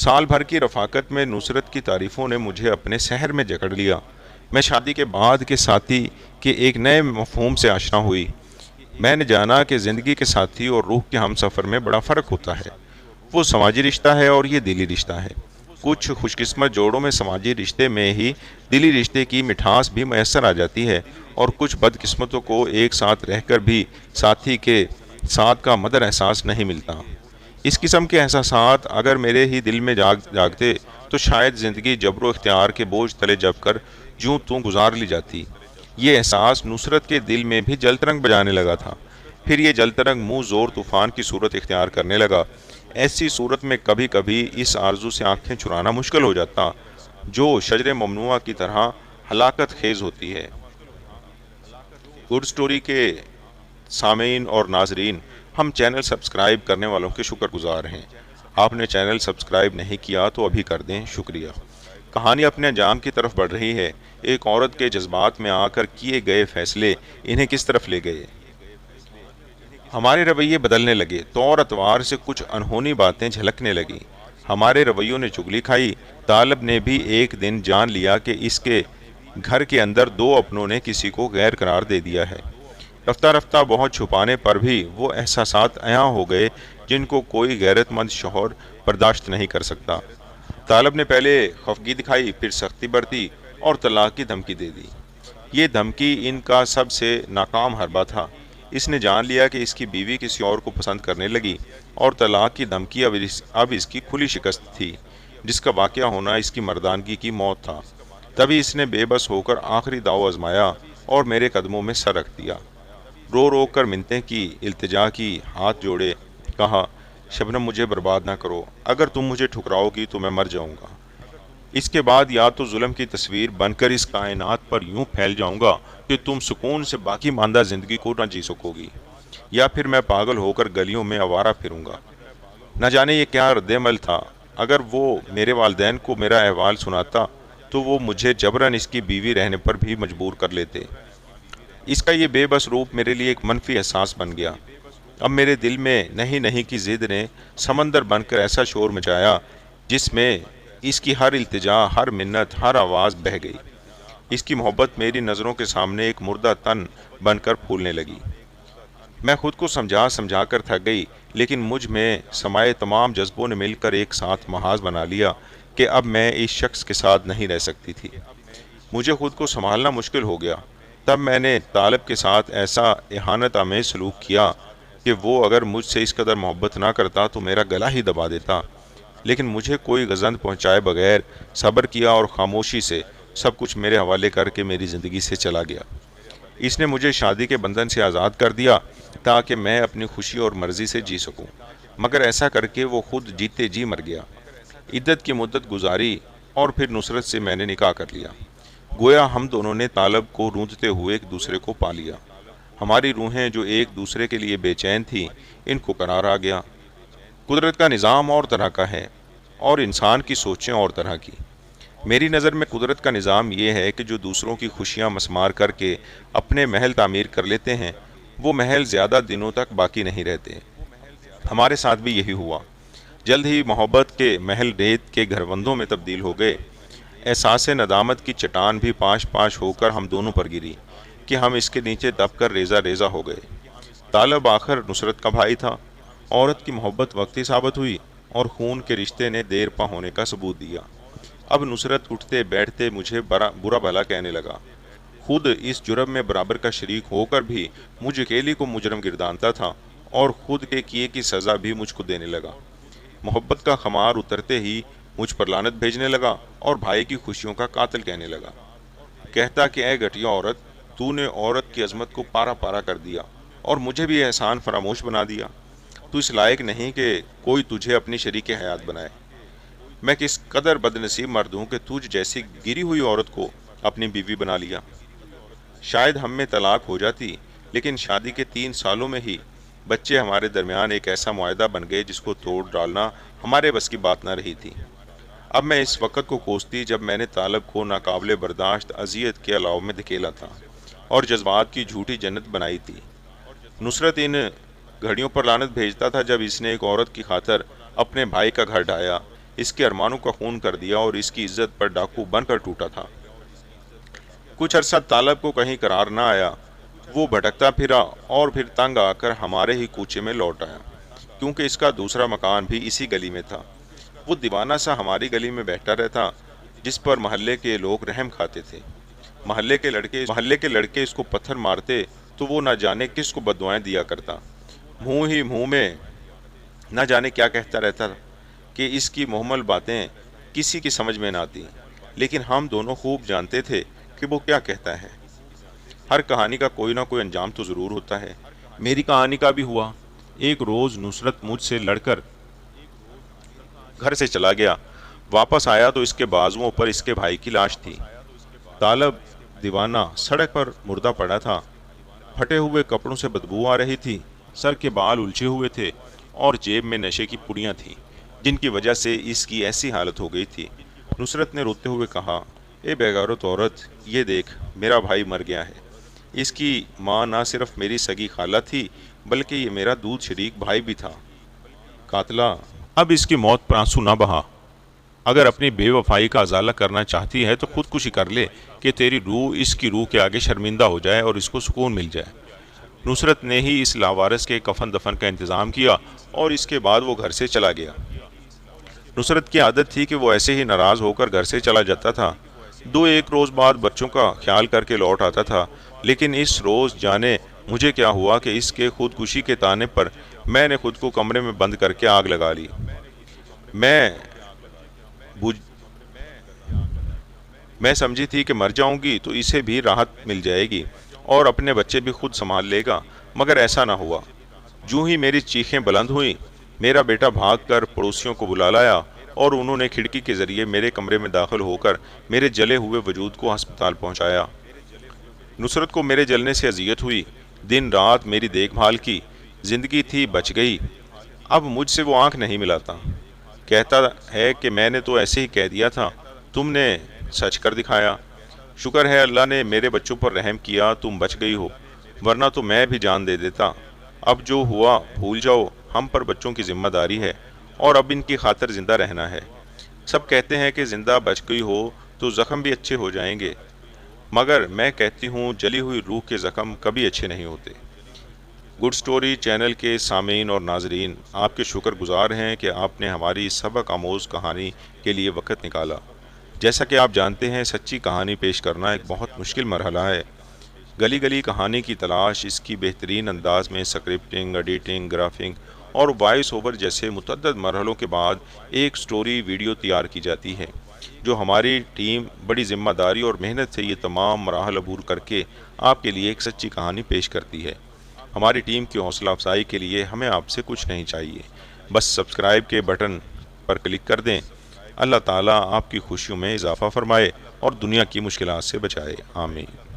سال بھر کی رفاقت میں نصرت کی تعریفوں نے مجھے اپنے سحر میں جکڑ لیا۔ میں شادی کے بعد کے ساتھی کے ایک نئے مفہوم سے آشنا ہوئی۔ میں نے جانا کہ زندگی کے ساتھی اور روح کے ہم سفر میں بڑا فرق ہوتا ہے۔ وہ سماجی رشتہ ہے اور یہ دلی رشتہ ہے۔ کچھ خوش قسمت جوڑوں میں سماجی رشتے میں ہی دلی رشتے کی مٹھاس بھی میسر آ جاتی ہے، اور کچھ بد قسمتوں کو ایک ساتھ رہ کر بھی ساتھی کے ساتھ کا مدر احساس نہیں ملتا۔ اس قسم کے احساسات اگر میرے ہی دل میں جاگتے تو شاید زندگی جبر و اختیار کے بوجھ تلے جب کر جوں توں گزار لی جاتی۔ یہ احساس نصرت کے دل میں بھی جل ترنگ بجانے لگا تھا۔ پھر یہ جل ترنگ منہ زور طوفان کی صورت اختیار کرنے لگا۔ ایسی صورت میں کبھی کبھی اس آرزو سے آنکھیں چرانا مشکل ہو جاتا جو شجر ممنوعہ کی طرح ہلاکت خیز ہوتی ہے۔ گڈ سٹوری کے سامعین اور ناظرین، ہم چینل سبسکرائب کرنے والوں کے شکر گزار ہیں۔ آپ نے چینل سبسکرائب نہیں کیا تو ابھی کر دیں، شکریہ۔ کہانی اپنے انجام کی طرف بڑھ رہی ہے۔ ایک عورت کے جذبات میں آ کر کیے گئے فیصلے انہیں کس طرف لے گئے۔ ہمارے رویے بدلنے لگے، طور اتوار سے کچھ انہونی باتیں جھلکنے لگیں۔ ہمارے رویوں نے چگلی کھائی۔ طالب نے بھی ایک دن جان لیا کہ اس کے گھر کے اندر دو اپنوں نے کسی کو غیر قرار دے دیا ہے۔ رفتہ رفتہ بہت چھپانے پر بھی وہ احساسات عیاں ہو گئے جن کو کوئی غیرت مند شوہر برداشت نہیں کر سکتا۔ طالب نے پہلے خفگی دکھائی، پھر سختی برتی اور طلاق کی دھمکی دے دی۔ یہ دھمکی ان کا سب سے ناکام حربہ تھا۔ اس نے جان لیا کہ اس کی بیوی کسی اور کو پسند کرنے لگی، اور طلاق کی دھمکی اب اس کی کھلی شکست تھی، جس کا واقعہ ہونا اس کی مردانگی کی موت تھا۔ تبھی اس نے بے بس ہو کر آخری داؤ آزمایا اور میرے قدموں میں سر رکھ دیا۔ رو رو کر منتیں کی، التجا کی، ہاتھ جوڑے، کہا، شبنم مجھے برباد نہ کرو، اگر تم مجھے ٹھکراؤ گی تو میں مر جاؤں گا۔ اس کے بعد یا تو ظلم کی تصویر بن کر اس کائنات پر یوں پھیل جاؤں گا کہ تم سکون سے باقی ماندہ زندگی کو نہ جی سکو گی، یا پھر میں پاگل ہو کر گلیوں میں آوارہ پھروں گا۔ نہ جانے یہ کیا رد عمل تھا۔ اگر وہ میرے والدین کو میرا احوال سناتا تو وہ مجھے جبراً اس کی بیوی رہنے پر بھی مجبور کر لیتے۔ اس کا یہ بے بس روپ میرے لیے ایک منفی احساس بن گیا۔ اب میرے دل میں نہیں نہیں کی ضد نے سمندر بن کر ایسا شور مچایا جس میں اس کی ہر التجا، ہر منت، ہر آواز بہہ گئی۔ اس کی محبت میری نظروں کے سامنے ایک مردہ تن بن کر پھولنے لگی۔ میں خود کو سمجھا کر تھک گئی، لیکن مجھ میں سمائے تمام جذبوں نے مل کر ایک ساتھ محاذ بنا لیا کہ اب میں اس شخص کے ساتھ نہیں رہ سکتی تھی۔ مجھے خود کو سنبھالنا مشکل ہو گیا۔ تب میں نے طالب کے ساتھ ایسا اہانت آمیز سلوک کیا کہ وہ اگر مجھ سے اس قدر محبت نہ کرتا تو میرا گلا ہی دبا دیتا، لیکن مجھے کوئی غضب پہنچائے بغیر صبر کیا اور خاموشی سے سب کچھ میرے حوالے کر کے میری زندگی سے چلا گیا۔ اس نے مجھے شادی کے بندھن سے آزاد کر دیا تاکہ میں اپنی خوشی اور مرضی سے جی سکوں، مگر ایسا کر کے وہ خود جیتے جی مر گیا۔ عدت کی مدت گزاری اور پھر نصرت سے میں نے نکاح کر لیا۔ گویا ہم دونوں نے طالب کو روندتے ہوئے ایک دوسرے کو پا لیا۔ ہماری روحیں جو ایک دوسرے کے لیے بے چین تھیں، ان کو قرار آ گیا۔ قدرت کا نظام اور طرح کا ہے اور انسان کی سوچیں اور طرح کی۔ میری نظر میں قدرت کا نظام یہ ہے کہ جو دوسروں کی خوشیاں مسمار کر کے اپنے محل تعمیر کر لیتے ہیں، وہ محل زیادہ دنوں تک باقی نہیں رہتے۔ ہمارے ساتھ بھی یہی ہوا۔ جلد ہی محبت کے محل ریت کے گھروندوں میں تبدیل ہو گئے۔ احساس ندامت کی چٹان بھی پاش پاش ہو کر ہم دونوں پر گری کہ ہم اس کے نیچے دب کر ریزہ ریزہ ہو گئے۔ طالب آخر نصرت کا بھائی تھا۔ عورت کی محبت وقتی ثابت ہوئی اور خون کے رشتے نے دیر پا ہونے کا ثبوت دیا۔ اب نصرت اٹھتے بیٹھتے مجھے برا بھلا کہنے لگا۔ خود اس جرم میں برابر کا شریک ہو کر بھی مجھ اکیلی کو مجرم گردانتا تھا اور خود کے کیے کی سزا بھی مجھ کو دینے لگا۔ محبت کا خمار اترتے ہی مجھ پر لعنت بھیجنے لگا اور بھائی کی خوشیوں کا قاتل کہنے لگا۔ کہتا کہ اے گھٹیا عورت، تو نے عورت کی عظمت کو پارا پارا کر دیا اور مجھے بھی احسان فراموش بنا دیا۔ تو اس لائق نہیں کہ کوئی تجھے اپنی شریک حیات بنائے۔ میں کس قدر بد نصیب مرد ہوں کہ تجھ جیسی گری ہوئی عورت کو اپنی بیوی بنا لیا۔ شاید ہم میں طلاق ہو جاتی، لیکن شادی کے 3 سالوں میں ہی بچے ہمارے درمیان ایک ایسا معاہدہ بن گئے جس کو توڑ ڈالنا ہمارے بس کی بات نہ رہی تھی۔ اب میں اس وقت کو کوستی جب میں نے طالب کو ناقابل برداشت اذیت کے علاوہ میں دھکیلا تھا اور جذبات کی جھوٹی جنت بنائی تھی۔ نصرت ان گھڑیوں پر لعنت بھیجتا تھا جب اس نے ایک عورت کی خاطر اپنے بھائی کا گھر ڈھایا، اس کے ارمانوں کا خون کر دیا اور اس کی عزت پر ڈاکو بن کر ٹوٹا تھا۔ کچھ عرصہ طالب کو کہیں قرار نہ آیا، وہ بھٹکتا پھرا اور پھر تنگ آ کر ہمارے ہی کوچے میں لوٹ آیا، کیونکہ اس کا دوسرا مکان بھی اسی گلی میں تھا۔ وہ دیوانہ سا ہماری گلی میں بیٹھا رہتا، جس پر محلے کے لوگ رحم کھاتے تھے۔ محلے کے لڑکے اس کو پتھر مارتے تو وہ نہ جانے کس کو بددعائیں دیا کرتا، منہ ہی منہ میں نہ جانے کیا کہتا رہتا کہ اس کی مہمل باتیں کسی کی سمجھ میں نہ آتی، لیکن ہم دونوں خوب جانتے تھے کہ وہ کیا کہتا ہے۔ ہر کہانی کا کوئی نہ کوئی انجام تو ضرور ہوتا ہے۔ میری کہانی کا بھی ہوا۔ ایک روز نصرت مجھ سے لڑ کر گھر سے چلا گیا، واپس آیا تو اس کے بازوؤں پر اس کے بھائی کی لاش تھی۔ طالب دیوانہ سڑک پر مردہ پڑا تھا، پھٹے ہوئے کپڑوں سے بدبو آ رہی تھی، سر کے بال الجھے ہوئے تھے اور جیب میں نشے کی پڑیاں تھیں، جن کی وجہ سے اس کی ایسی حالت ہو گئی تھی۔ نصرت نے روتے ہوئے کہا، اے بیگارت عورت، یہ دیکھ میرا بھائی مر گیا ہے۔ اس کی ماں نہ صرف میری سگی خالہ تھی بلکہ یہ میرا دودھ شریک بھائی بھی تھا۔ قاتلہ اب اس کی موت پر آنسو نہ بہا۔ اگر اپنی بے وفائی کا ازالہ کرنا چاہتی ہے تو خودکشی کر لے کہ تیری روح اس کی روح کے آگے شرمندہ ہو جائے اور اس کو سکون مل جائے۔ نصرت نے ہی اس لاوارث کے کفن دفن کا انتظام کیا اور اس کے بعد وہ گھر سے چلا گیا۔ نصرت کی عادت تھی کہ وہ ایسے ہی ناراض ہو کر گھر سے چلا جاتا تھا، ایک روز بعد بچوں کا خیال کر کے لوٹ آتا تھا، لیکن اس روز جانے مجھے کیا ہوا کہ اس کے خودکشی کے تانے پر میں نے خود کو کمرے میں بند کر کے آگ لگا لی۔ میں سمجھی تھی کہ مر جاؤں گی تو اسے بھی راحت مل جائے گی اور اپنے بچے بھی خود سنبھال لے گا، مگر ایسا نہ ہوا۔ جو ہی میری چیخیں بلند ہوئیں، میرا بیٹا بھاگ کر پڑوسیوں کو بلا لایا اور انہوں نے کھڑکی کے ذریعے میرے کمرے میں داخل ہو کر میرے جلے ہوئے وجود کو ہسپتال پہنچایا۔ نصرت کو میرے جلنے سے اذیت ہوئی، دن رات میری دیکھ بھال کی، زندگی تھی بچ گئی۔ اب مجھ سے وہ آنکھ نہیں ملاتا، کہتا ہے کہ میں نے تو ایسے ہی کہہ دیا تھا، تم نے سچ کر دکھایا۔ شکر ہے اللہ نے میرے بچوں پر رحم کیا، تم بچ گئی ہو، ورنہ تو میں بھی جان دے دیتا۔ اب جو ہوا بھول جاؤ، ہم پر بچوں کی ذمہ داری ہے اور اب ان کی خاطر زندہ رہنا ہے۔ سب کہتے ہیں کہ زندہ بچ گئی ہو تو زخم بھی اچھے ہو جائیں گے، مگر میں کہتی ہوں جلی ہوئی روح کے زخم کبھی اچھے نہیں ہوتے۔ گڈ سٹوری چینل کے سامعین اور ناظرین آپ کے شکر گزار ہیں کہ آپ نے ہماری سبق آموز کہانی کے لیے وقت نکالا۔ جیسا کہ آپ جانتے ہیں سچی کہانی پیش کرنا ایک بہت مشکل مرحلہ ہے۔ گلی گلی کہانی کی تلاش، اس کی بہترین انداز میں سکرپٹنگ، ایڈیٹنگ، گرافنگ اور وائس اوور جیسے متعدد مرحلوں کے بعد ایک سٹوری ویڈیو تیار کی جاتی ہے، جو ہماری ٹیم بڑی ذمہ داری اور محنت سے یہ تمام مراحل عبور کر کے آپ کے لیے ایک سچی کہانی پیش کرتی ہے۔ ہماری ٹیم کی حوصلہ افزائی کے لیے ہمیں آپ سے کچھ نہیں چاہیے، بس سبسکرائب کے بٹن پر کلک کر دیں۔ اللہ تعالیٰ آپ کی خوشیوں میں اضافہ فرمائے اور دنیا کی مشکلات سے بچائے، آمین۔